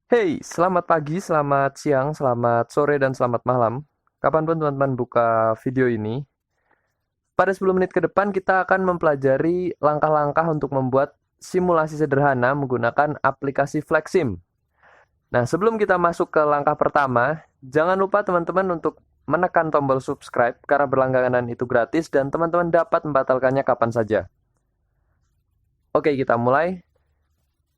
Hey, selamat pagi, selamat siang, selamat sore, dan selamat malam. Kapanpun teman-teman buka video ini, pada 10 menit ke depan kita akan mempelajari langkah-langkah untuk membuat simulasi sederhana menggunakan aplikasi Flexsim. Nah, sebelum kita masuk ke langkah pertama, jangan lupa teman-teman untuk menekan tombol subscribe karena berlangganan itu gratis dan teman-teman dapat membatalkannya kapan saja. Oke, kita mulai.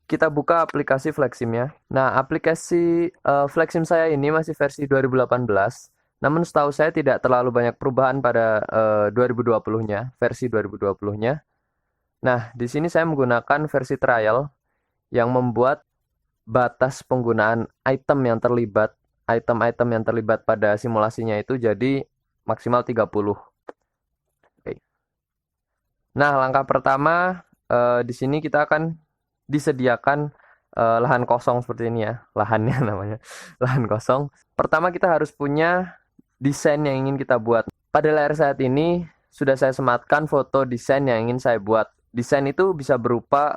Kita buka aplikasi Flexsim ya. Nah, aplikasi Flexsim saya ini masih versi 2018. Namun setahu saya tidak terlalu banyak perubahan pada 2020-nya, versi 2020-nya. Nah, di sini saya menggunakan versi trial yang membuat batas penggunaan item-item yang terlibat pada simulasinya itu jadi maksimal 30. Oke. Nah, langkah pertama di sini kita akan disediakan lahan kosong seperti ini ya, lahannya namanya lahan kosong. Pertama kita harus punya desain yang ingin kita buat. Pada layar saat ini sudah saya sematkan foto desain yang ingin saya buat. Desain itu bisa berupa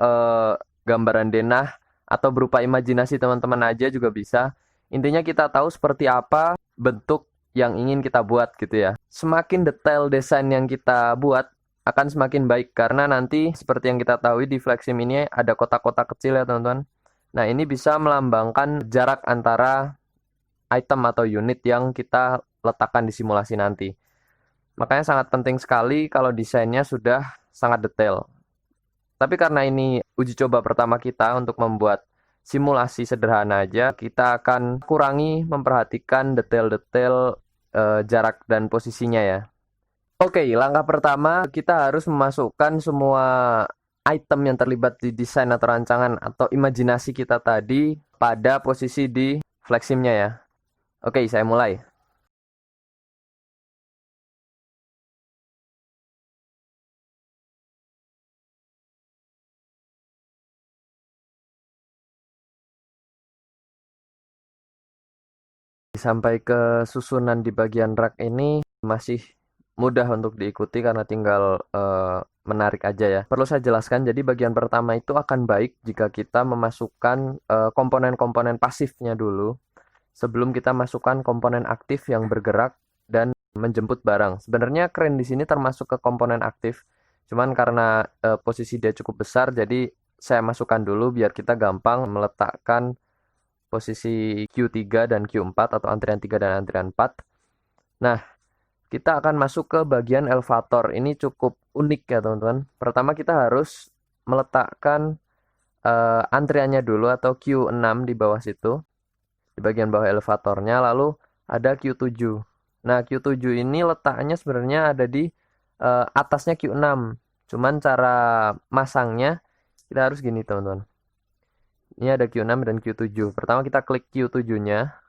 gambaran denah atau berupa imajinasi teman-teman aja juga bisa. Intinya kita tahu seperti apa bentuk yang ingin kita buat gitu ya. Semakin detail desain yang kita buat akan semakin baik karena nanti seperti yang kita tahu di Flexsim ini ada kotak-kotak kecil ya teman-teman. Nah, ini bisa melambangkan jarak antara item atau unit yang kita letakkan di simulasi nanti. Makanya sangat penting sekali kalau desainnya sudah sangat detail. Tapi karena ini uji coba pertama kita untuk membuat simulasi sederhana aja, kita akan kurangi memperhatikan detail-detail jarak dan posisinya ya. Oke, langkah pertama kita harus memasukkan semua item yang terlibat di desain atau rancangan atau imajinasi kita tadi pada posisi di Flexsimnya ya. Oke, saya mulai. Sampai ke susunan di bagian rak ini masih mudah untuk diikuti karena tinggal menarik aja ya. Perlu saya jelaskan, jadi bagian pertama itu akan baik jika kita memasukkan komponen-komponen pasifnya dulu sebelum kita masukkan komponen aktif yang bergerak dan menjemput barang. Sebenarnya crane di sini termasuk ke komponen aktif, cuman karena posisi dia cukup besar, jadi saya masukkan dulu biar kita gampang meletakkan posisi Q3 dan Q4 atau antrian 3 dan antrian 4. Nah, kita akan masuk ke bagian elevator. Ini cukup unik ya teman-teman. Pertama kita harus meletakkan antriannya dulu atau Q6 di bawah situ. Di bagian bawah elevatornya. Lalu ada Q7. Nah, Q7 ini letaknya sebenarnya ada di atasnya Q6. Cuman cara masangnya kita harus gini teman-teman. Ini ada Q6 dan Q7. Pertama kita klik Q7-nya.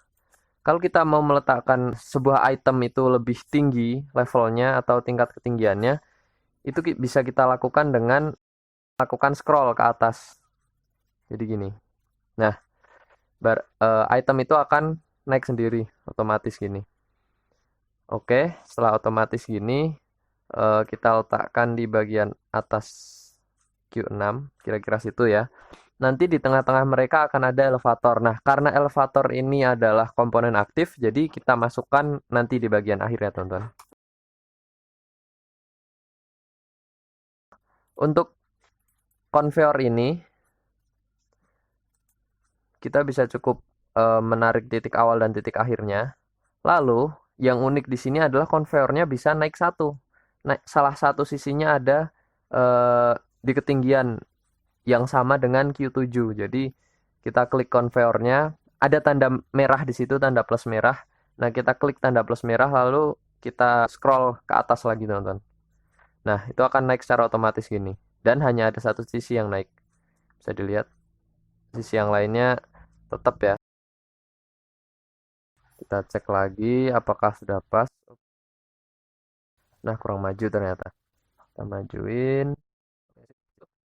Kalau kita mau meletakkan sebuah item itu lebih tinggi levelnya atau tingkat ketinggiannya, itu bisa kita lakukan dengan lakukan scroll ke atas. Jadi gini. Nah, item itu akan naik sendiri, otomatis gini. Oke, setelah otomatis gini, kita letakkan di bagian atas Q6, kira-kira situ ya. Nanti di tengah-tengah mereka akan ada elevator. Nah, karena elevator ini adalah komponen aktif, jadi kita masukkan nanti di bagian akhir ya, teman-teman. Untuk konveyor ini, kita bisa cukup menarik titik awal dan titik akhirnya. Lalu, yang unik di sini adalah konveyornya bisa naik satu. Nah, salah satu sisinya ada di ketinggian yang sama dengan Q7. Jadi, kita klik konveyornya, ada tanda merah di situ, tanda plus merah. Nah, kita klik tanda plus merah, lalu kita scroll ke atas lagi, teman-teman. Nah, itu akan naik secara otomatis gini. Dan hanya ada satu sisi yang naik. Bisa dilihat. Sisi yang lainnya tetap ya. Kita cek lagi apakah sudah pas. Nah, kurang maju ternyata. Kita majuin.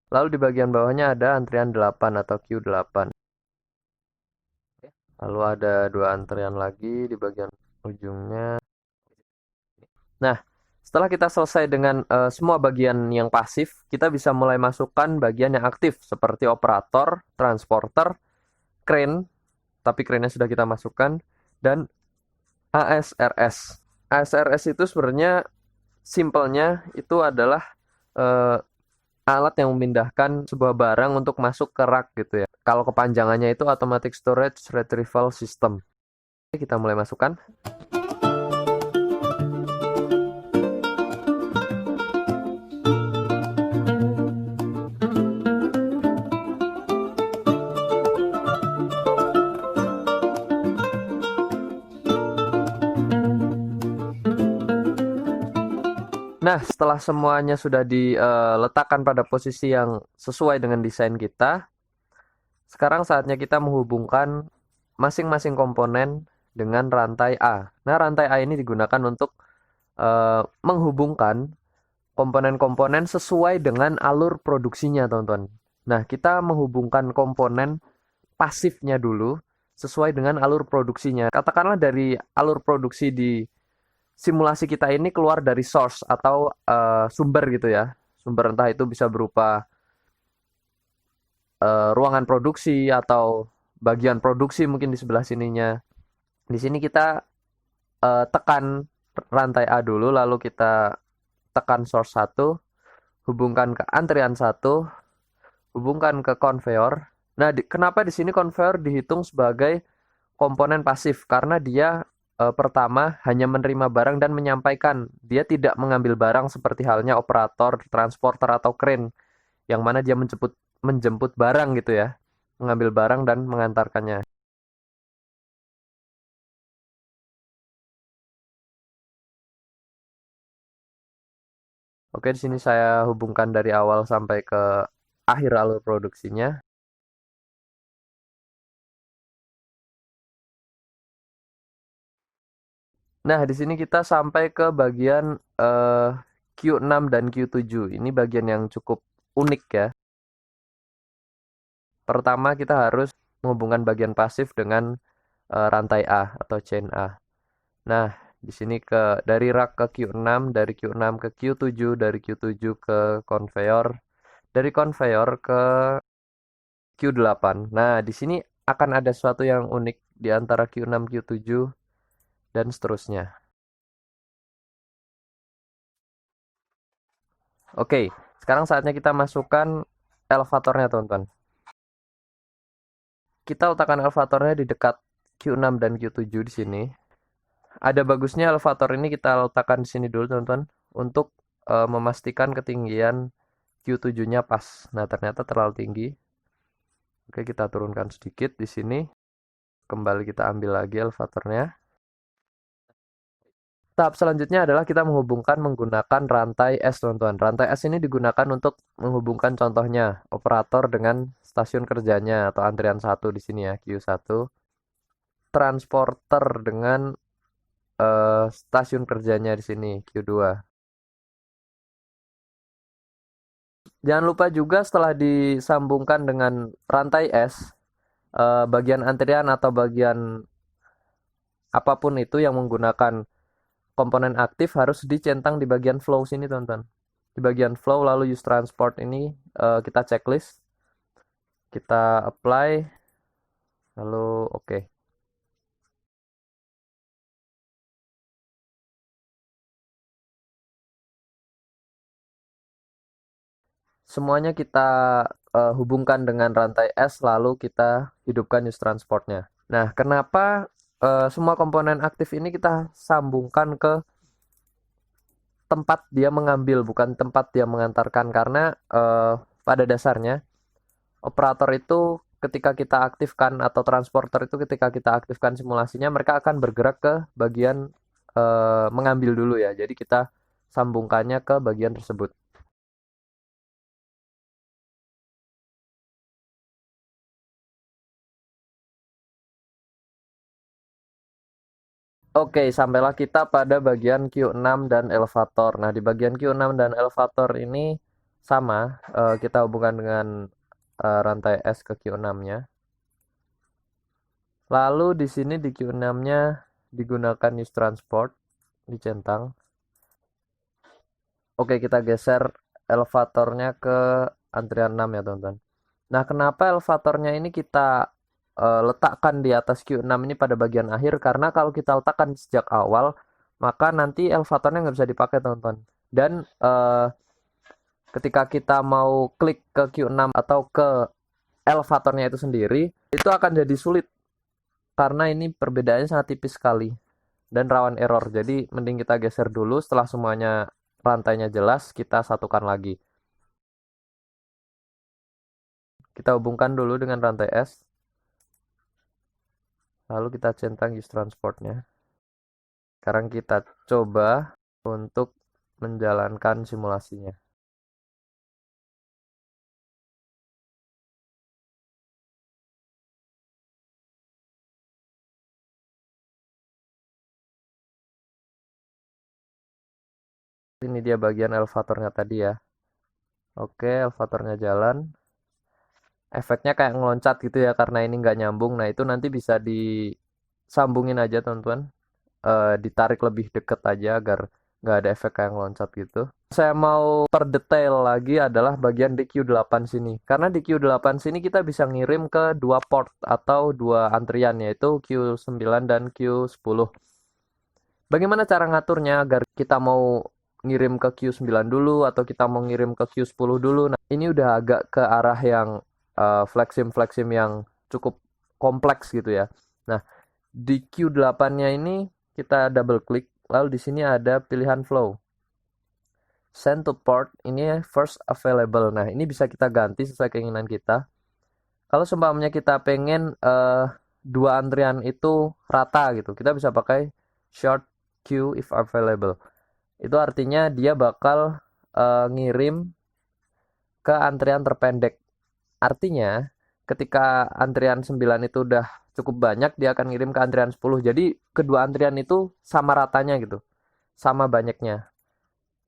Lalu di bagian bawahnya ada antrian 8 atau Q8. Lalu ada dua antrian lagi di bagian ujungnya. Nah, setelah kita selesai dengan semua bagian yang pasif, kita bisa mulai masukkan bagian yang aktif seperti operator, transporter, crane, tapi crane-nya sudah kita masukkan, dan ASRS. ASRS itu sebenarnya simpelnya itu adalah eh, alat yang memindahkan sebuah barang untuk masuk ke rak gitu ya. Kalau kepanjangannya itu Automatic Storage Retrieval System. Oke, kita mulai masukkan. Nah, setelah semuanya sudah diletakkan pada posisi yang sesuai dengan desain kita, sekarang saatnya kita menghubungkan masing-masing komponen dengan rantai A. Nah, rantai A ini digunakan untuk menghubungkan komponen-komponen sesuai dengan alur produksinya, teman-teman. Nah, kita menghubungkan komponen pasifnya dulu sesuai dengan alur produksinya. Katakanlah dari alur produksi di simulasi kita ini keluar dari source atau sumber gitu ya. Sumber entah itu bisa berupa ruangan produksi atau bagian produksi mungkin di sebelah sininya. Di sini kita tekan rantai A dulu, lalu kita tekan source 1, hubungkan ke antrian 1, hubungkan ke conveyor. Nah, kenapa di sini conveyor dihitung sebagai komponen pasif? Karena dia pertama hanya menerima barang dan menyampaikan. Dia tidak mengambil barang seperti halnya operator, transporter atau crane yang mana dia menjemput barang gitu ya. Mengambil barang dan mengantarkannya. Oke, di sini saya hubungkan dari awal sampai ke akhir alur produksinya. Nah, di sini kita sampai ke bagian Q6 dan Q7. Ini bagian yang cukup unik ya. Pertama, kita harus menghubungkan bagian pasif dengan rantai A atau chain A. Nah, di sini dari rak ke Q6, dari Q6 ke Q7, dari Q7 ke conveyor, dari conveyor ke Q8. Nah, di sini akan ada sesuatu yang unik di antara Q6, Q7, dan seterusnya. Oke, sekarang saatnya kita masukkan elevatornya, teman-teman. Kita letakkan elevatornya di dekat Q6 dan Q7 di sini. Ada bagusnya elevator ini kita letakkan di sini dulu, teman-teman, untuk memastikan ketinggian Q7-nya pas. Nah, ternyata terlalu tinggi. Oke, kita turunkan sedikit di sini. Kembali kita ambil lagi elevatornya. Tahap selanjutnya adalah kita menghubungkan menggunakan rantai S, teman-teman. Rantai S ini digunakan untuk menghubungkan contohnya operator dengan stasiun kerjanya atau antrian 1 di sini ya, Q1. Transporter dengan stasiun kerjanya di sini, Q2. Jangan lupa juga setelah disambungkan dengan rantai S, bagian antrian atau bagian apapun itu yang menggunakan komponen aktif harus dicentang di bagian flow sini, teman-teman. Di bagian flow lalu use transport ini kita checklist, kita apply, lalu oke. Semuanya kita hubungkan dengan rantai S lalu kita hidupkan use transportnya. Nah, kenapa semua komponen aktif ini kita sambungkan ke tempat dia mengambil, bukan tempat dia mengantarkan? Karena pada dasarnya operator itu ketika kita aktifkan atau transporter itu ketika kita aktifkan simulasinya mereka akan bergerak ke bagian mengambil dulu ya. Jadi kita sambungkannya ke bagian tersebut. Oke, sampailah kita pada bagian Q6 dan elevator. Nah, di bagian Q6 dan elevator ini sama, kita hubungkan dengan rantai S ke Q6-nya. Lalu di sini di Q6-nya digunakan use transport, dicentang. Oke, kita geser elevatornya ke antrian 6 ya, teman-teman. Nah, kenapa elevatornya ini kita letakkan di atas Q6 ini pada bagian akhir, karena kalau kita letakkan sejak awal maka nanti elevatornya nggak bisa dipakai teman-teman. Dan ketika kita mau klik ke Q6 atau ke elevatornya itu sendiri, itu akan jadi sulit karena ini perbedaannya sangat tipis sekali dan rawan error. Jadi mending kita geser dulu, setelah semuanya rantainya jelas kita satukan lagi. Kita hubungkan dulu dengan rantai S, lalu kita centang use transportnya. Sekarang kita coba untuk menjalankan simulasinya. Ini dia bagian elevatornya tadi ya. Oke, elevatornya jalan. Efeknya kayak ngeloncat gitu ya, karena ini nggak nyambung. Nah, itu nanti bisa disambungin aja teman-teman. Ditarik lebih deket aja agar nggak ada efek kayak ngeloncat gitu. Saya mau perdetail lagi adalah bagian di Q8 sini. Karena di Q8 sini kita bisa ngirim ke dua port atau dua antrian, yaitu Q9 dan Q10. Bagaimana cara ngaturnya agar kita mau ngirim ke Q9 dulu atau kita mau ngirim ke Q10 dulu? Nah, ini udah agak ke arah yang flexim yang cukup kompleks gitu ya. Nah, di Q8-nya ini kita double klik, lalu di sini ada pilihan flow. Send to port, ini first available. Nah, ini bisa kita ganti sesuai keinginan kita. Kalau seumpamanya kita pengen dua antrian itu rata gitu, kita bisa pakai short queue if available. Itu artinya dia bakal ngirim ke antrian terpendek. Artinya ketika antrian 9 itu udah cukup banyak, dia akan ngirim ke antrian 10. Jadi kedua antrian itu sama ratanya gitu, sama banyaknya.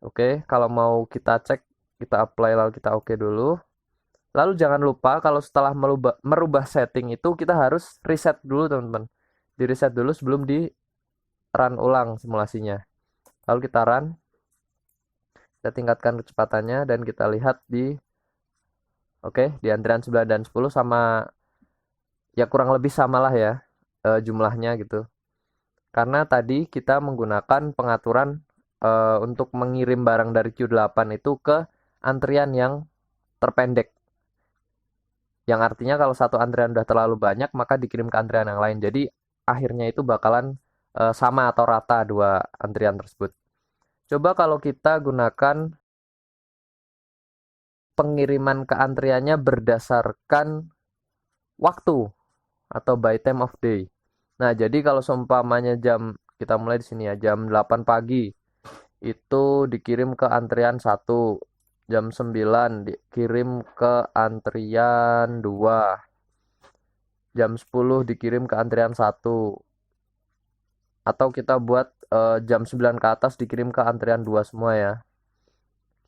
Oke, kalau mau kita cek, kita apply lalu kita oke dulu. Lalu jangan lupa kalau setelah merubah setting itu kita harus reset dulu teman-teman. Di reset dulu sebelum di run ulang simulasinya. Lalu kita run, kita tingkatkan kecepatannya dan kita lihat di antrian 9 dan 10 sama, ya kurang lebih samalah ya jumlahnya gitu. Karena tadi kita menggunakan pengaturan untuk mengirim barang dari Q8 itu ke antrian yang terpendek. Yang artinya kalau satu antrian udah terlalu banyak, maka dikirim ke antrian yang lain. Jadi akhirnya itu bakalan sama atau rata dua antrian tersebut. Coba kalau kita gunakan pengiriman ke antriannya berdasarkan waktu atau by time of day. Nah, jadi kalau seumpamanya kita mulai di sini ya, jam 8 pagi itu dikirim ke antrian 1, jam 9 dikirim ke antrian 2, jam 10 dikirim ke antrian 1, atau kita buat jam 9 ke atas dikirim ke antrian 2 semua ya.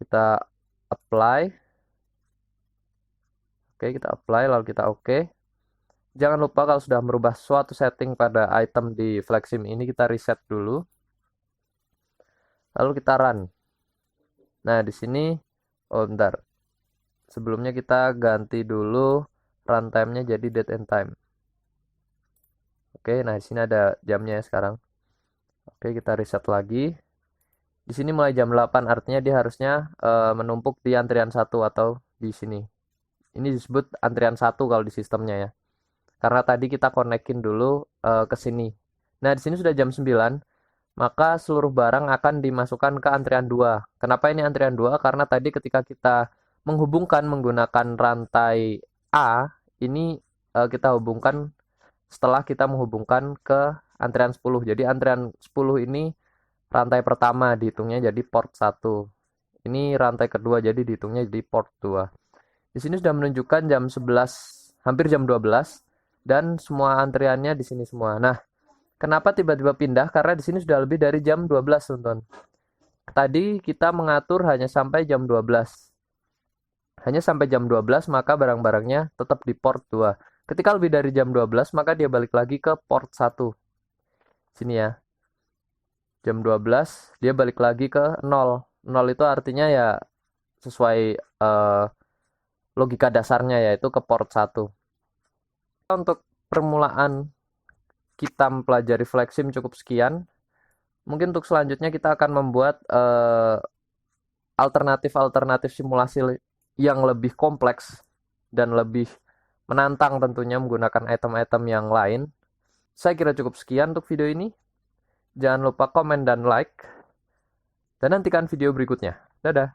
Kita apply. Oke, kita apply lalu kita oke. Jangan lupa kalau sudah merubah suatu setting pada item di Flexim ini, kita reset dulu. Lalu kita run. Nah, di sini bentar. Sebelumnya kita ganti dulu runtime-nya jadi date and time. Oke, nah di sini ada jamnya ya sekarang. Oke, kita reset lagi. Di sini mulai jam 8, artinya dia harusnya menumpuk di antrian 1 atau di sini. Ini disebut antrian 1 kalau di sistemnya ya. Karena tadi kita konekin dulu ke sini. Nah, di sini sudah jam 9, maka seluruh barang akan dimasukkan ke antrian 2. Kenapa ini antrian 2? Karena tadi ketika kita menghubungkan menggunakan rantai A, ini kita hubungkan setelah kita menghubungkan ke antrian 10. Jadi antrian 10 ini rantai pertama dihitungnya jadi port 1. Ini rantai kedua jadi dihitungnya jadi port 2. Di sini sudah menunjukkan jam 11, hampir jam 12 dan semua antriannya di sini semua. Nah, kenapa tiba-tiba pindah? Karena di sini sudah lebih dari jam 12, teman-teman. Tadi kita mengatur hanya sampai jam 12. Hanya sampai jam 12, maka barang-barangnya tetap di port 2. Ketika lebih dari jam 12, maka dia balik lagi ke port 1. Sini ya. Jam 12, dia balik lagi ke 0. 0 itu artinya ya sesuai logika dasarnya, yaitu ke port 1. Untuk permulaan kita mempelajari FlexSim cukup sekian. Mungkin untuk selanjutnya kita akan membuat alternatif-alternatif simulasi yang lebih kompleks dan lebih menantang tentunya menggunakan item-item yang lain. Saya kira cukup sekian untuk video ini. Jangan lupa komen dan like. Dan nantikan video berikutnya. Dadah!